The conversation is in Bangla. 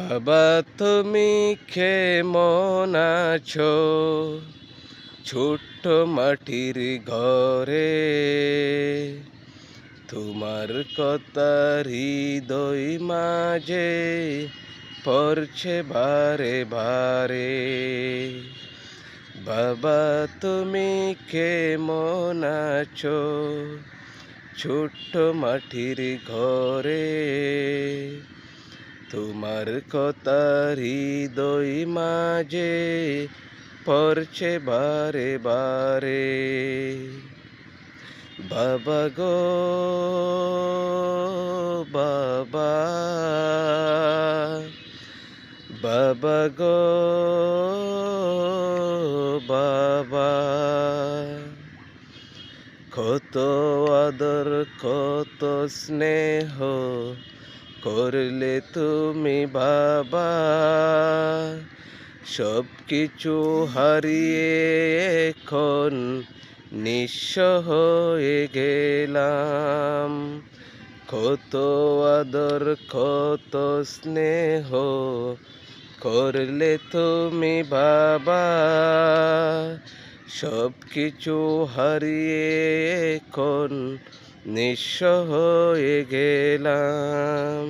বাবা তুমি কেমন আছো ছোট্ট মাটির ঘরে? তোমার কথা হৃদয় মাঝে পড়ছে বারে বারে। বাবা তুমি কেমন আছো ছোট্ট মাটির ঘরে? তোমার কথা হৃদয় মাঝে পড়ছে বারে বারে। বাবা গো বাবা, বাবা গো বাবা, কত আদর কত স্নেহ করলে তুমি বাবা। সব কিছু হারিয়ে এখন নিঃস্ব হয়ে গেলাম। কত আদর কত স্নেহ করলে তুমি বাবা। সব কিছু হারিয়ে এখন নিঃস্ব হয়ে গেলাম।